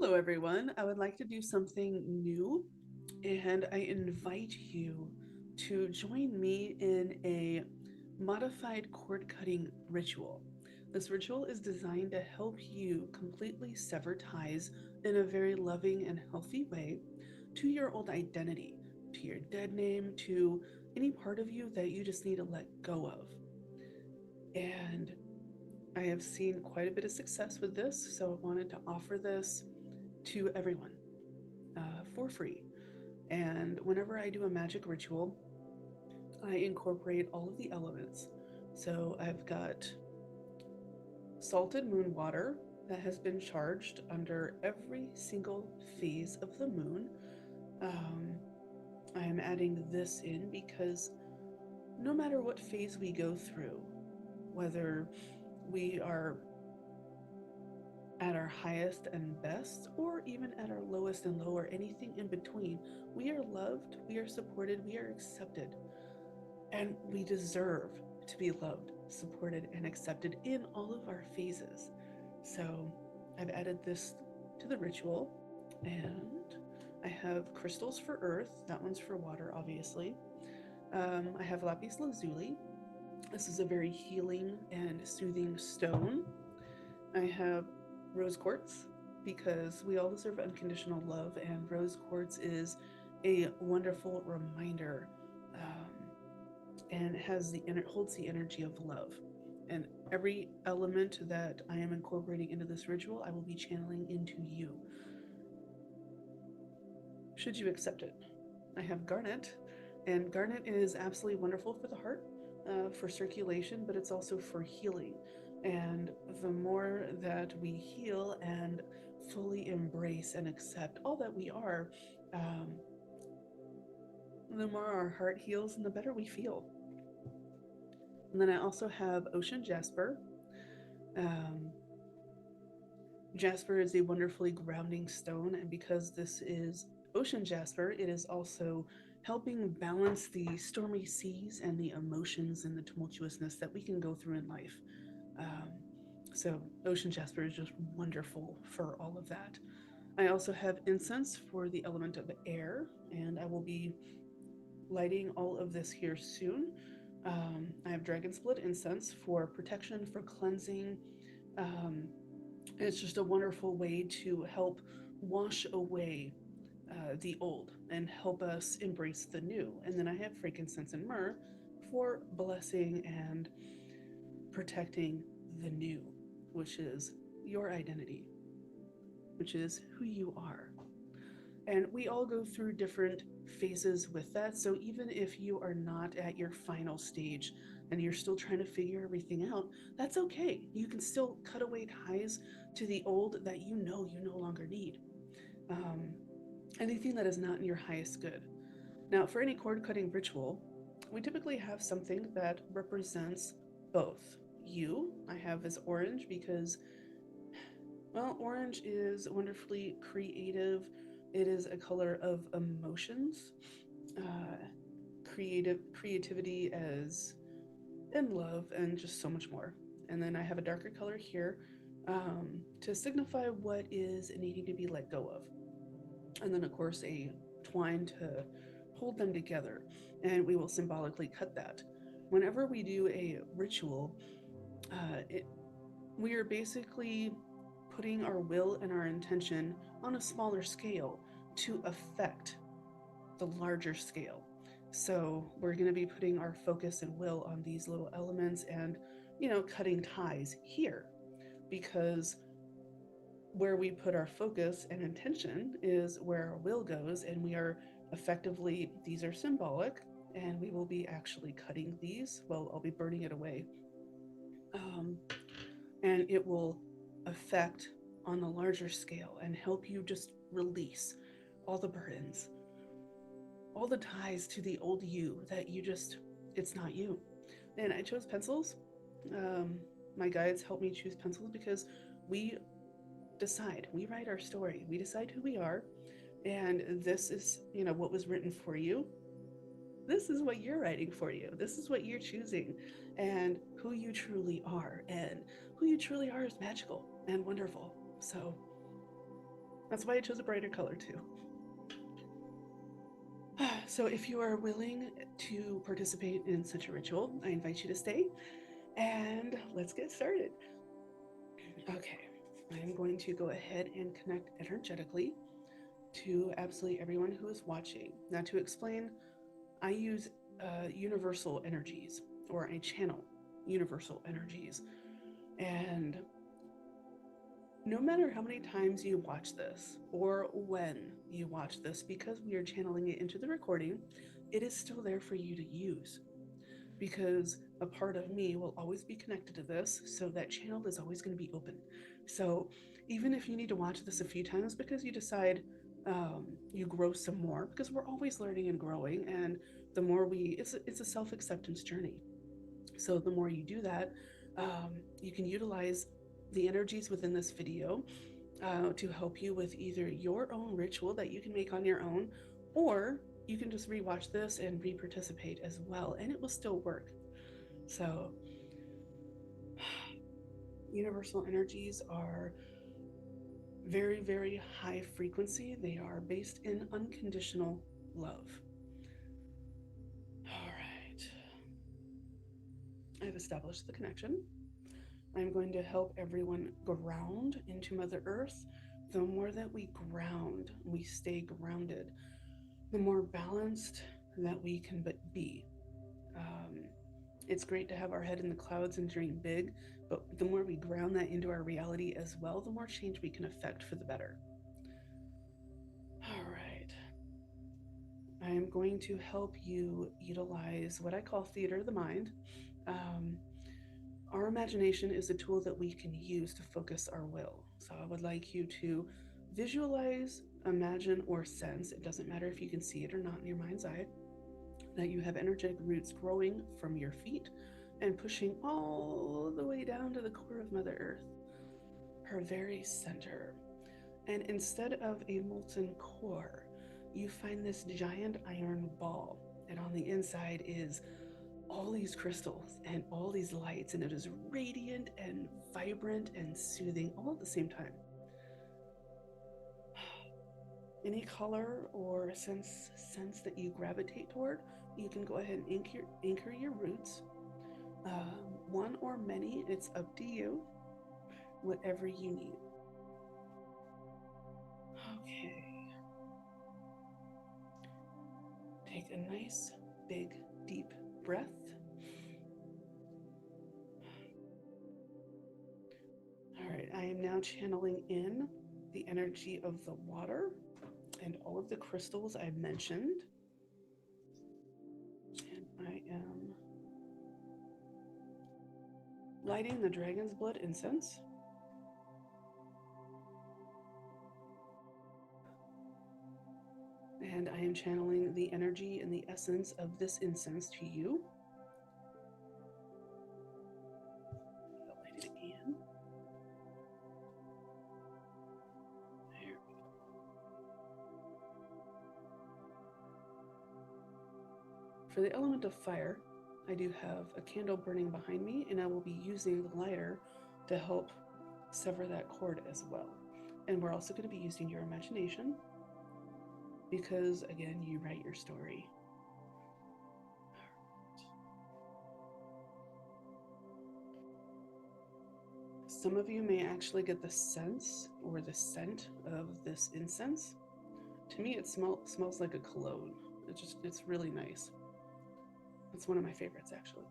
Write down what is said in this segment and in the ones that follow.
Hello, everyone. I would like to do something new, and I invite you to join me in a modified cord cutting ritual. This ritual is designed to help you completely sever ties in a very loving and healthy way to your old identity, to your dead name, to any part of you that you just need to let go of. And I have seen quite a bit of success with this, so I wanted to offer this to everyone for free. And whenever I do a magic ritual, I incorporate all of the elements. So I've got salted moon water that has been charged under every single phase of the moon. Um, I am adding this in because no matter what phase we go through, whether we are at our highest and best, or even at our lowest and lower, anything in between, we are loved, we are supported, we are accepted, and we deserve to be loved, supported, and accepted in all of our phases. So I've added this to the ritual, and I have crystals for earth. That one's for water, obviously. I have lapis lazuli. This is a very healing and soothing stone. I have rose quartz because we all deserve unconditional love, and rose quartz is a wonderful reminder, and holds the energy of love. And every element that I am incorporating into this ritual, I will be channeling into you. Should you accept it? I have garnet, and garnet is absolutely wonderful for the heart, for circulation, but it's also for healing. And the more that we heal and fully embrace and accept all that we are, um, the more our heart heals and the better we feel. And then I also have ocean jasper. Um, Jasper is a wonderfully grounding stone, and because this is ocean jasper, it is also helping balance the stormy seas and the emotions and the tumultuousness that we can go through in life. Um, so, ocean jasper is just wonderful for all of that. I also have incense for the element of air, and I will be lighting all of this here soon. I have dragon's blood incense for protection, for cleansing, um, it's just a wonderful way to help wash away the old and help us embrace the new. And then I have frankincense and myrrh for blessing and protecting the new, which is your identity, which is who you are. And we all go through different phases with that. So even if you are not at your final stage and you're still trying to figure everything out, that's okay. You can still cut away ties to the old that you know you no longer need. Um, Anything that is not in your highest good. Now, for any cord cutting ritual, we typically have something that represents both. You, I have as orange because, well, orange is wonderfully creative. It is a color of emotions, uh, creativity as in love, and just so much more. And then I have a darker color here to signify what is needing to be let go of. And then, of course, a twine to hold them together. And we will symbolically cut that. Whenever we do a ritual, it we are basically putting our will and our intention on a smaller scale to affect the larger scale. So we're going to be putting our focus and will on these little elements and, cutting ties here because where we put our focus and intention is where our will goes. And we are effectively, these are symbolic, and we will be actually cutting these. Well, I'll be burning it away. Um, and it will affect on a larger scale and help you just release all the burdens, all the ties to the old you that it's not you. And I chose pencils. Um, my guides help me choose pencils because we we write our story, we decide who we are. And this is, what was written for you. This is what you're writing for you. This is what you're choosing, and who you truly are. And who you truly are is magical and wonderful. So That's why I chose a brighter color too. So if you are willing to participate in such a ritual, I invite you to stay and let's get started. Okay, I'm going to go ahead and connect energetically to absolutely everyone who is watching. Now, to explain, I use universal energies, or I channel universal energies. And no matter how many times you watch this or when you watch this, because we are channeling it into the recording, it is still there for you to use. Because a part of me will always be connected to this, so that channel is always going to be open. So even if you need to watch this a few times because you decide you grow some more, because we're always learning and growing, and the more it's a self-acceptance journey. So the more you do that, you can utilize the energies within this video to help you with either your own ritual that you can make on your own, or you can just rewatch this and re-participate as well, and it will still work. So universal energies are very, very high frequency. They are based in unconditional love. All right. I've established the connection. I'm going to help everyone ground into Mother Earth. The more that we ground, we stay grounded, the more balanced that we can be. It's great to have our head in the clouds and dream big, but the more we ground that into our reality as well, the more change we can affect for the better. All right. I am going to help you utilize what I call theater of the mind. Our imagination is a tool that we can use to focus our will. So I would like you to visualize, imagine, or sense, it doesn't matter if you can see it or not in your mind's eye, that you have energetic roots growing from your feet and pushing all the way down to the core of Mother Earth, her very center. And instead of a molten core, you find this giant iron ball, and on the inside is all these crystals and all these lights, and it is radiant and vibrant and soothing all at the same time. Any color or sense that you gravitate toward, you can go ahead and anchor your roots. One or many, it's up to you, whatever you need. Okay. Take a nice, big, deep breath. All right, I am now channeling in the energy of the water and all of the crystals I've mentioned. And I am lighting the dragon's blood incense. And I am channeling the energy and the essence of this incense to you. I'll light it again. There we go. For the element of fire, I do have a candle burning behind me, and I will be using the lighter to help sever that cord as well. And we're also going to be using your imagination, because again, you write your story. Some of you may actually get the sense or the scent of this incense. To me, it smells like a cologne. It's really nice. It's one of my favorites, actually.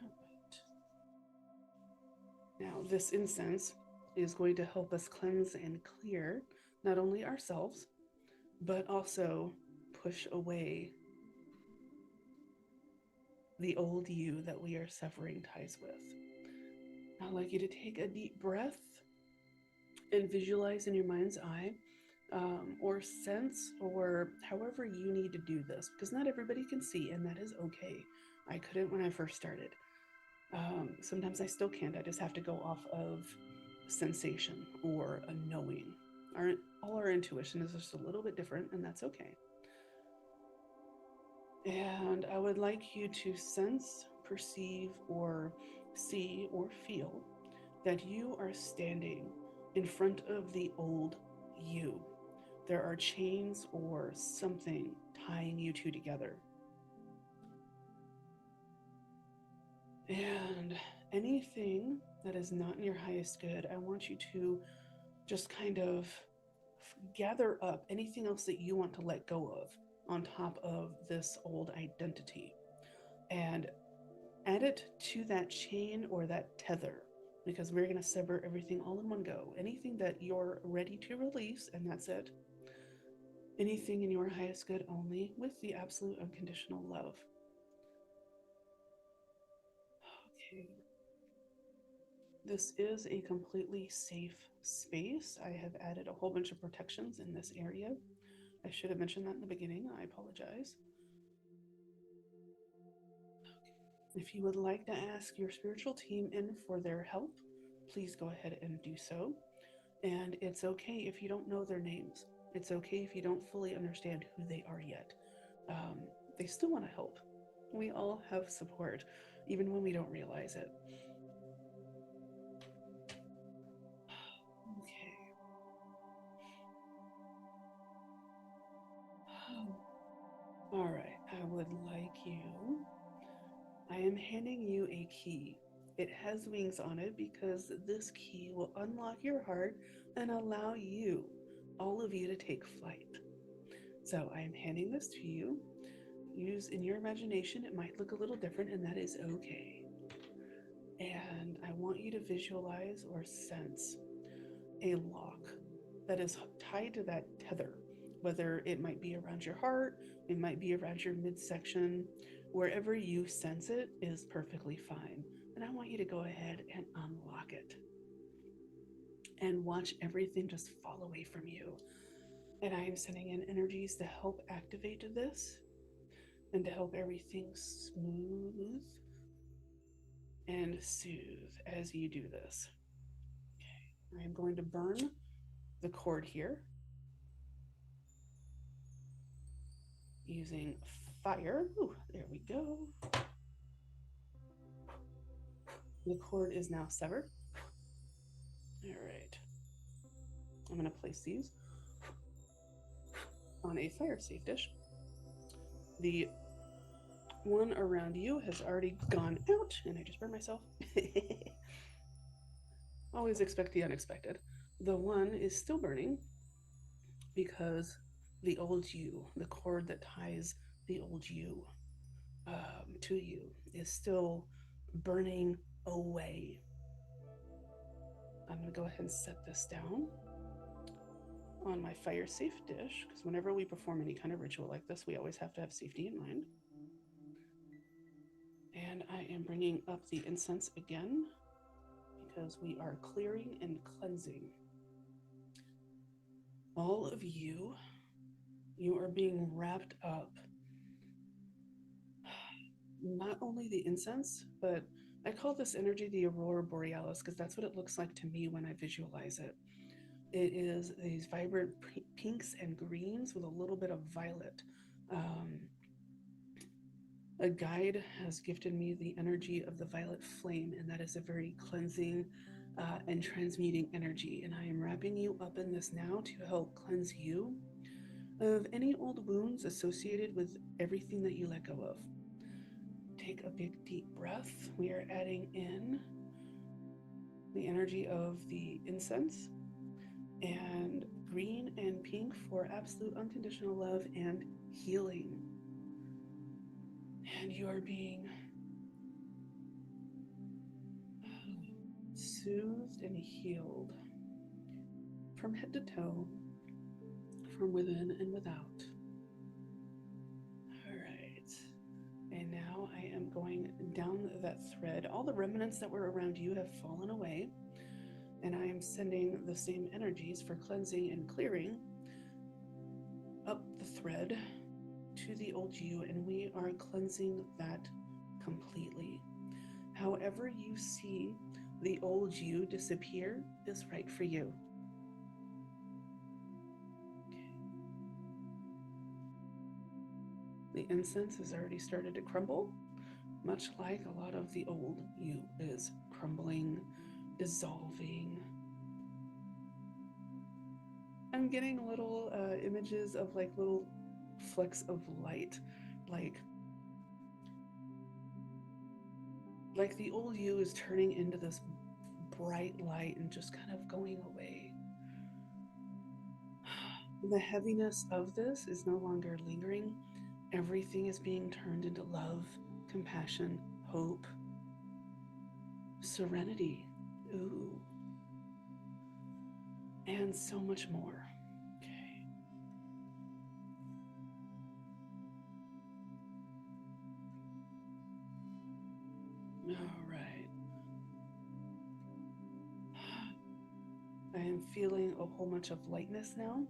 All right. Now, this incense is going to help us cleanse and clear not only ourselves, but also push away the old you that we are severing ties with. I'd like you to take a deep breath and visualize in your mind's eye, or sense, or however you need to do this, because not everybody can see, and that is okay. I couldn't when I first started. Sometimes I still can't. I just have to go off of sensation or a knowing. All our intuition is just a little bit different, and that's okay. And I would like you to sense, perceive, or see or feel that you are standing in front of the old you. There are chains or something tying you two together. And anything that is not in your highest good, I want you to just kind of gather up anything else that you want to let go of on top of this old identity and add it to that chain or that tether, because we're going to sever everything all in one go. Anything that you're ready to release, and that's it. Anything in your highest good only, with the absolute unconditional love. Okay. This is a completely safe space. I have added a whole bunch of protections in this area. I should have mentioned that in the beginning. I apologize. If you would like to ask your spiritual team in for their help, please go ahead and do so. And it's okay if you don't know their names. It's okay if you don't fully understand who they are yet. They still want to help. We all have support, even when we don't realize it. Okay. All right. I would like you. I am handing you a key. It has wings on it because this key will unlock your heart and allow you, all of you, to take flight. So I am handing this to you. Use in your imagination. It might look a little different, and that is okay. And I want you to visualize or sense a lock that is tied to that tether, whether it might be around your heart, it might be around your midsection, wherever you sense it is perfectly fine. And I want you to go ahead and unlock it and watch everything just fall away from you. And I am sending in energies to help activate this and to help everything smooth and soothe as you do this. Okay. I am going to burn the cord here using fire. Ooh, there we go. The cord is now severed. All right. I'm going to place these on a fire safe dish. The one around you has already gone out, and I just burned myself. Always expect the unexpected. The one is still burning because the old you, the cord that ties the old you to you, is still burning away. I'm going to go ahead and set this down on my fire safe dish, because whenever we perform any kind of ritual like this, we always have to have safety in mind. And I am bringing up the incense again because we are clearing and cleansing. All of you, you are being wrapped up. Not only the incense, but I call this energy the aurora borealis because that's what it looks like to me when I visualize it. It is these vibrant pinks and greens with a little bit of violet. A guide has gifted me the energy of the violet flame, and that is a very cleansing and transmuting energy. And I am wrapping you up in this now to help cleanse you of any old wounds associated with everything that you let go of. Take a big deep breath. We are adding in the energy of the incense and green and pink for absolute unconditional love and healing. And you are being soothed and healed from head to toe, from within and without. All right. And now I am going down that thread. All the remnants that were around you have fallen away. And I am sending the same energies for cleansing and clearing up the thread to the old you, and we are cleansing that completely. However you see the old you disappear is right for you. Okay. The incense has already started to crumble, much like a lot of the old you is crumbling, dissolving. I'm getting little images of like little flecks of light, like the old you is turning into this bright light and just kind of going away. The heaviness of this is no longer lingering. Everything is being turned into love, compassion, hope, serenity, ooh, and so much more. Okay. All right. I am feeling a whole bunch of lightness now,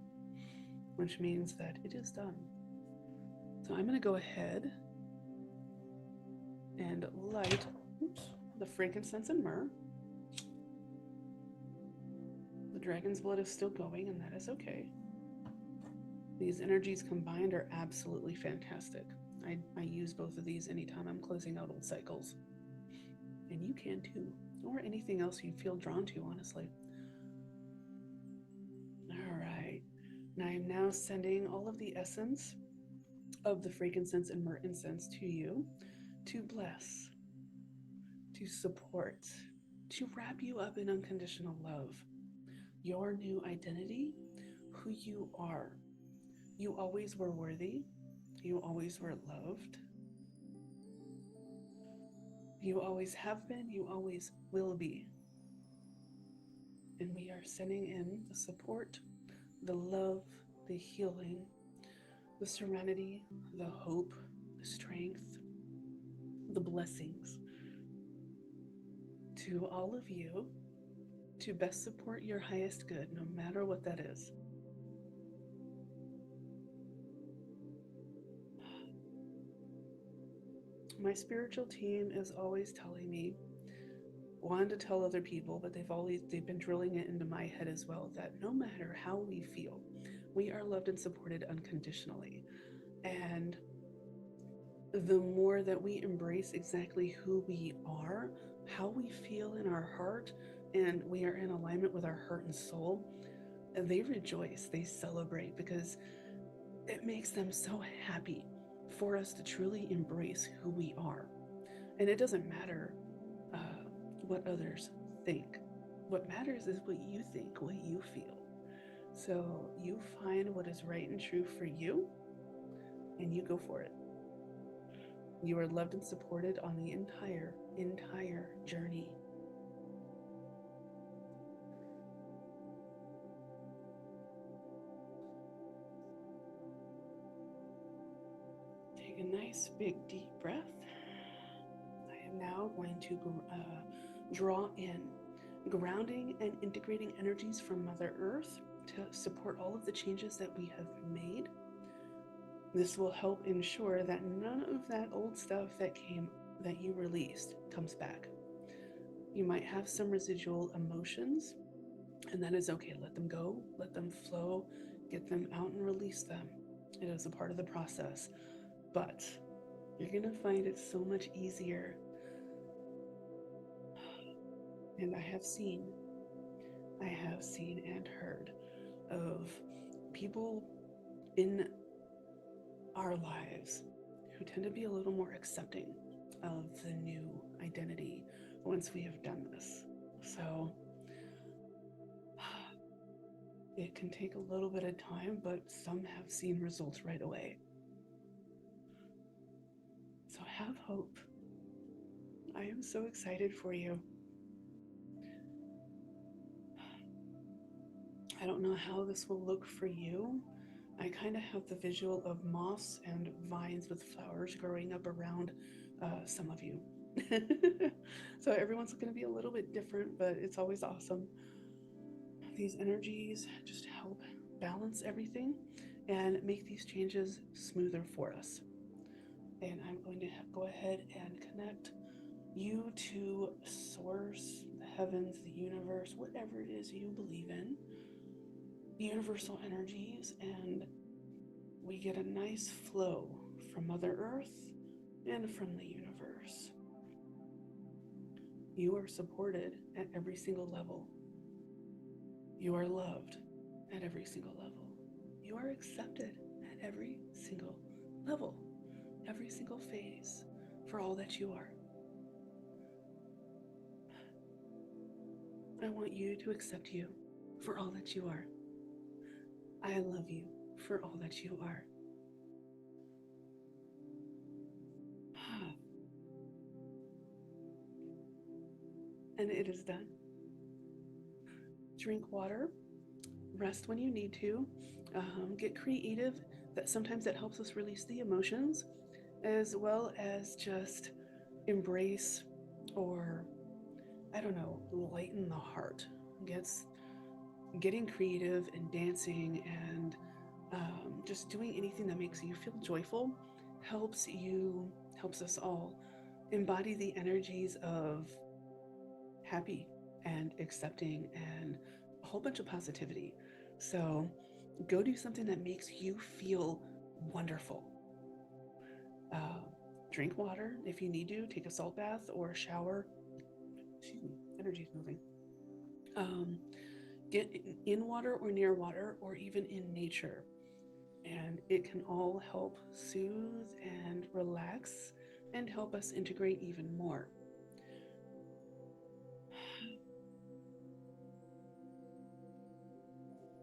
which means that it is done. So I'm going to go ahead and light the frankincense and myrrh. The dragon's blood is still going, and that is okay. These energies combined are absolutely fantastic. I use both of these anytime I'm closing out old cycles. And you can too, or anything else you feel drawn to, honestly. All right. And I am now sending all of the essence of the frankincense and myrrh incense to you to bless, to support, to wrap you up in unconditional love. Your new identity, who you are. You always were worthy. You always were loved. You always have been. You always will be. And we are sending in the support, the love, the healing, the serenity, the hope, the strength, the blessings to all of you to best support your highest good, no matter what that is. My spiritual team is always telling me, one, to tell other people, but they've been drilling it into my head as well, that no matter how we feel, we are loved and supported unconditionally. And the more that we embrace exactly who we are, how we feel in our heart, and we are in alignment with our heart and soul, they rejoice, they celebrate, because it makes them so happy for us to truly embrace who we are. And it doesn't matter what others think. What matters is what you think, what you feel. So you find what is right and true for you, and you go for it. You are loved and supported on the entire journey. Take a nice big deep breath. I am now going to draw in grounding and integrating energies from Mother Earth to support all of the changes that we have made. This will help ensure that none of that old stuff that you released comes back. You might have some residual emotions, and that is okay. Let them go, let them flow, get them out and release them. It is a part of the process, but you're going to find it so much easier. And I have seen and heard of people in our lives who tend to be a little more accepting of the new identity once we have done this. So it can take a little bit of time, but some have seen results right away. So have hope. I am so excited for you. I don't know how this will look for you. I kind of have the visual of moss and vines with flowers growing up around some of you. So everyone's going to be a little bit different, but it's always awesome. These energies just help balance everything and make these changes smoother for us. And I'm going to go ahead and connect you to Source, the heavens, the universe, whatever it is you believe in, universal energies, and we get a nice flow from Mother Earth and from the universe. You are supported at every single level. You are loved. at every single level. You are accepted at every single level, every single phase for all that you are. I want you to accept you for all that you are. I love you for all that you are. And it is done. Drink water, rest when you need to, get creative. That sometimes that helps us release the emotions, as well as just embrace, or I don't know, lighten the heart. Gets getting creative and dancing and just doing anything that makes you feel joyful helps us all embody the energies of happy and accepting and a whole bunch of positivity. So go do something that makes you feel wonderful. Uh, Drink water if you need to, take a salt bath or shower. Excuse me, energy's moving. Um, get in water or near water or even in nature. And it can all help soothe and relax and help us integrate even more.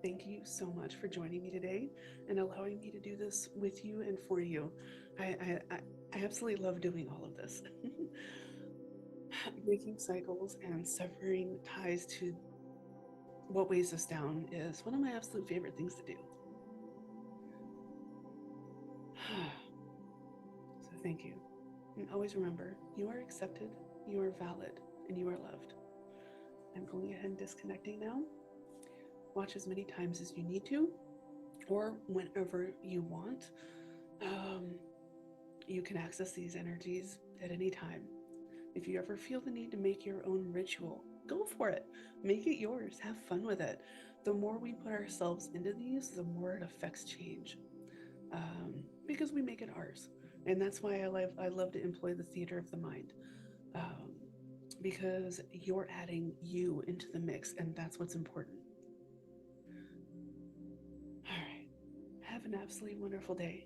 Thank you so much for joining me today and allowing me to do this with you and for you. I absolutely love doing all of this. Breaking cycles and severing ties to what weighs us down is one of my absolute favorite things to do. So thank you. And always remember, you are accepted, you are valid, and you are loved. I'm going ahead and disconnecting now. Watch as many times as you need to, or whenever you want. You can access these energies at any time. If you ever feel the need to make your own ritual, go for it. Make it yours. Have fun with it. The more we put ourselves into these, the more it affects change, because we make it ours. And that's why I love to employ the theater of the mind, um, because you're adding you into the mix, and that's what's important. All right. Have an absolutely wonderful day.